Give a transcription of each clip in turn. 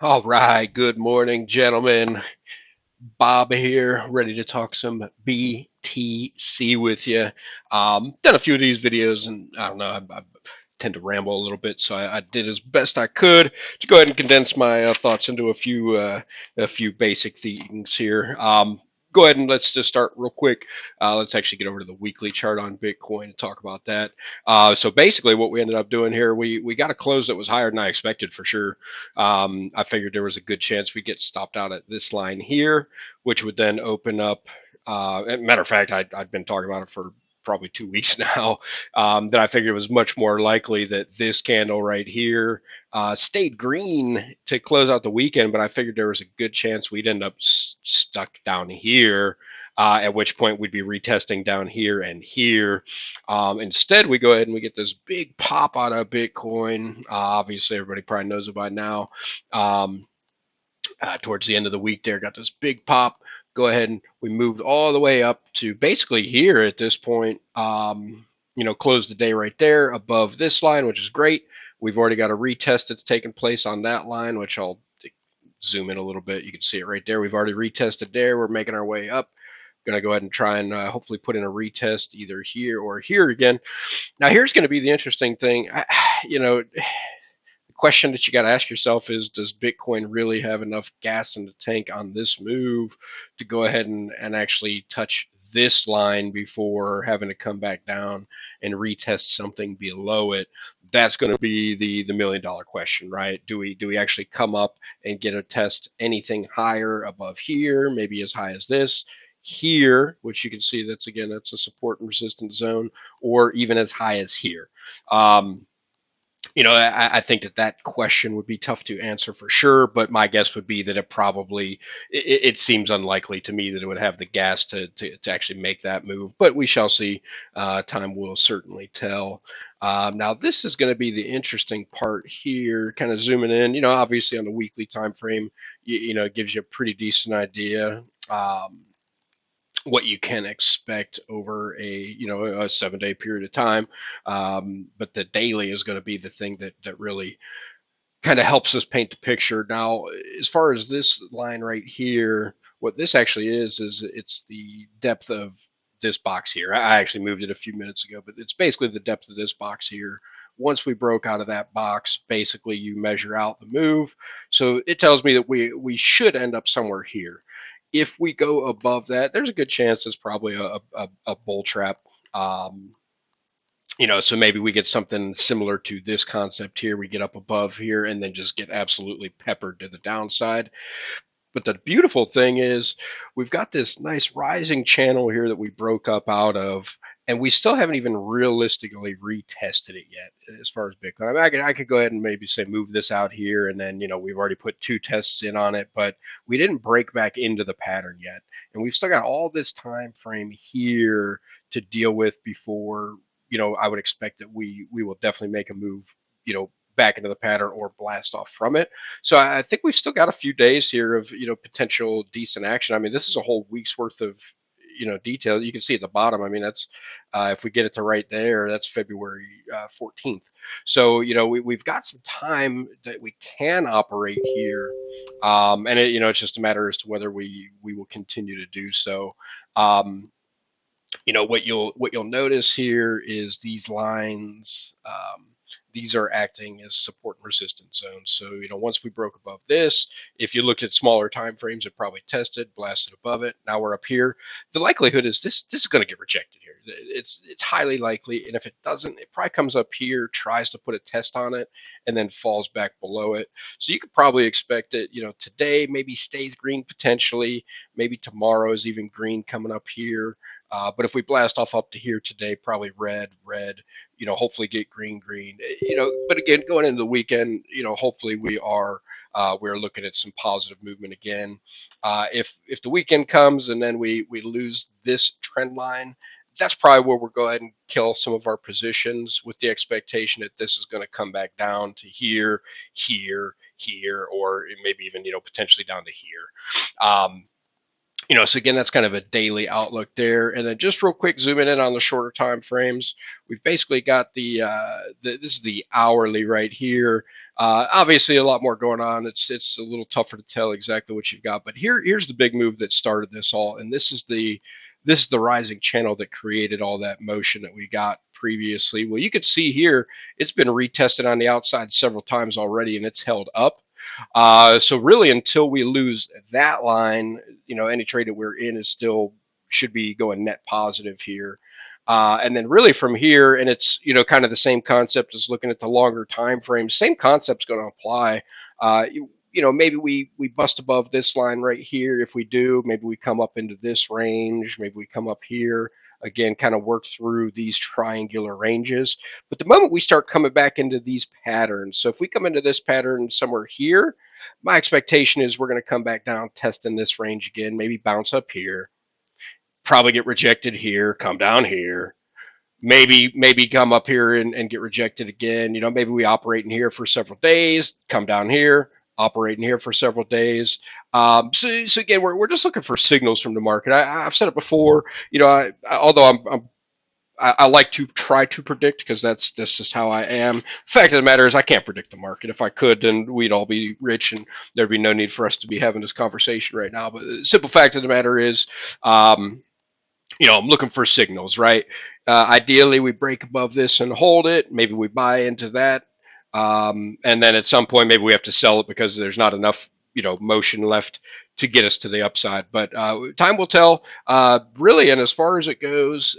All right, good morning, gentlemen. Bob here, ready to talk some BTC with you. Done a few of these videos, and I don't know, I tend to ramble a little bit, so I did as best I could to go ahead and condense my thoughts into a few basic things here. Go ahead and let's just start real quick. Let's actually get over to the weekly chart on Bitcoin and talk about that. So basically, what we ended up doing here, we got a close that was higher than I expected for sure. I figured there was a good chance we get stopped out at this line here, which would then open up. Matter of fact, I'd been talking about it for probably 2 weeks now. That I figured it was much more likely that this candle right here stayed green to close out the weekend, but I figured there was a good chance we'd end up stuck down here. At which point we'd be retesting down here and here. Instead, we go ahead and we get this big pop out of Bitcoin. Obviously, everybody probably knows it by now. Um, Towards the end of the week there, got this big pop. Go ahead and we moved all the way up to basically here at this point. Closed the day right there above this line, which is great. We've already got a retest that's taken place on that line, which I'll zoom in a little bit. You can see it right there. We've already retested there. We're making our way up. Going to go ahead and try and hopefully put in a retest either here or here again. Now, here's going to be the interesting thing. The question that you got to ask yourself is, does Bitcoin really have enough gas in the tank on this move to go ahead and actually touch this line before having to come back down and retest something below it? That's going to be the $1 million question, right? Do we actually come up and get a test anything higher above here, maybe as high as this? Here, which you can see that's a support and resistance zone, or even as high as here. Um, I think that question would be tough to answer for sure, but my guess would be that it seems unlikely to me that it would have the gas to actually make that move, but we shall see. Time will certainly tell. Now, this is going to be the interesting part here, kind of zooming in. Obviously on the weekly time frame, it gives you a pretty decent idea. What you can expect over a 7 day period of time. But the daily is going to be the thing that really kind of helps us paint the picture. Now, as far as this line right here, what this actually is it's the depth of this box here. I actually moved it a few minutes ago, but it's basically the depth of this box here. Once we broke out of that box, basically you measure out the move. So it tells me that we should end up somewhere here. If we go above that, there's a good chance it's probably a bull trap. So maybe we get something similar to this concept here. We get up above here and then just get absolutely peppered to the downside. But the beautiful thing is we've got this nice rising channel here that we broke up out of, and we still haven't even realistically retested it yet as far as Bitcoin. I mean, I could go ahead and maybe say move this out here, and then we've already put two tests in on it, but we didn't break back into the pattern yet, and we've still got all this time frame here to deal with before I would expect that we will definitely make a move, back into the pattern or blast off from it. So I think we've still got a few days here of potential decent action. I mean, this is a whole week's worth of detail. You can see at the bottom. I mean, that's if we get it to right there, that's February 14th. So we've got some time that we can operate here, and it's just a matter as to whether we will continue to do so. Um, what you'll notice here is these lines. These are acting as support and resistance zones. So once we broke above this, if you looked at smaller time frames, it probably tested, blasted above it. Now we're up here. The likelihood is this is going to get rejected here. It's highly likely, and if it doesn't, it probably comes up here, tries to put a test on it, and then falls back below it. So you could probably expect it. Today maybe stays green potentially. Maybe tomorrow is even green coming up here. But if we blast off up to here today, probably red, red, hopefully get green, green, but again, going into the weekend, hopefully we're looking at some positive movement again. If the weekend comes and then we lose this trend line, that's probably where we'll go ahead and kill some of our positions with the expectation that this is going to come back down to here, here, here, or maybe even, potentially down to here. So again, that's kind of a daily outlook there. And then just real quick, zooming in on the shorter time frames, we've basically got this is the hourly right here. Obviously, a lot more going on. It's a little tougher to tell exactly what you've got, but here's the big move that started this all, and this is the rising channel that created all that motion that we got previously. Well, you could see here it's been retested on the outside several times already, and it's held up. So really, until we lose that line, any trade that we're in is still should be going net positive here. And then really from here, and it's kind of the same concept as looking at the longer time frame. Same concept's going to apply. Maybe we bust above this line right here. If we do, maybe we come up into this range. Maybe we come up here again, kind of work through these triangular ranges. But the moment we start coming back into these patterns, so if we come into this pattern somewhere here, my expectation is we're going to come back down, test in this range again, maybe bounce up here, probably get rejected here, come down here, maybe come up here and get rejected again. Maybe we operate in here for several days, come down here, operate in here for several days. So again, we're just looking for signals from the market. I've said it before. Although I like to try to predict because that's just how I am. The fact of the matter is, I can't predict the market. If I could, then we'd all be rich and there'd be no need for us to be having this conversation right now. But the simple fact of the matter is, I'm looking for signals, right? Ideally, we break above this and hold it. Maybe we buy into that. And then at some point, maybe we have to sell it because there's not enough, motion left to get us to the upside. But time will tell. Really, and as far as it goes,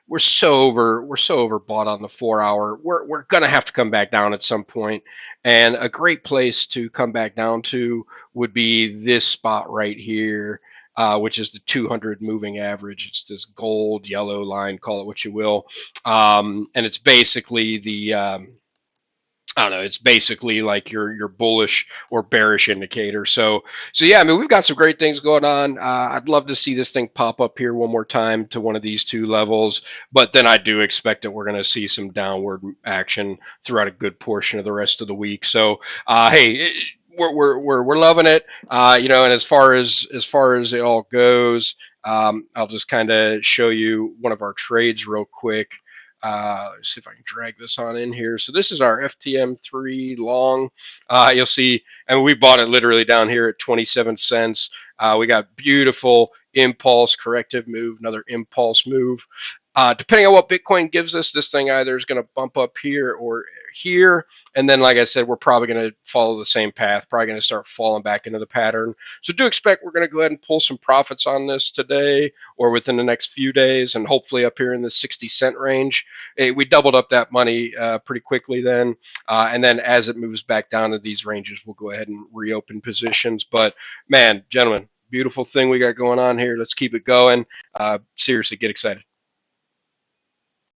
we're so overbought on the 4 hour. We're gonna have to come back down at some point, and a great place to come back down to would be this spot right here, which is the 200 moving average. It's this gold yellow line, call it what you will, and it's basically I don't know. It's basically like your bullish or bearish indicator. So yeah. I mean, we've got some great things going on. I'd love to see this thing pop up here one more time to one of these two levels, but then I do expect that we're going to see some downward action throughout a good portion of the rest of the week. So hey. We're loving it, and as far as it all goes, I'll just kind of show you one of our trades real quick. Let's see if I can drag this on in here. So this is our FTM3 long. You'll see, and we bought it literally down here at 27 cents. We got beautiful impulse corrective move, another impulse move. Depending on what Bitcoin gives us, this thing either is going to bump up here or here. And then, like I said, we're probably going to follow the same path, probably going to start falling back into the pattern. So do expect we're going to go ahead and pull some profits on this today or within the next few days, and hopefully up here in the 60-cent range. We doubled up that money pretty quickly then. And then as it moves back down to these ranges, we'll go ahead and reopen positions. But man, gentlemen, beautiful thing we got going on here. Let's keep it going. Seriously, get excited.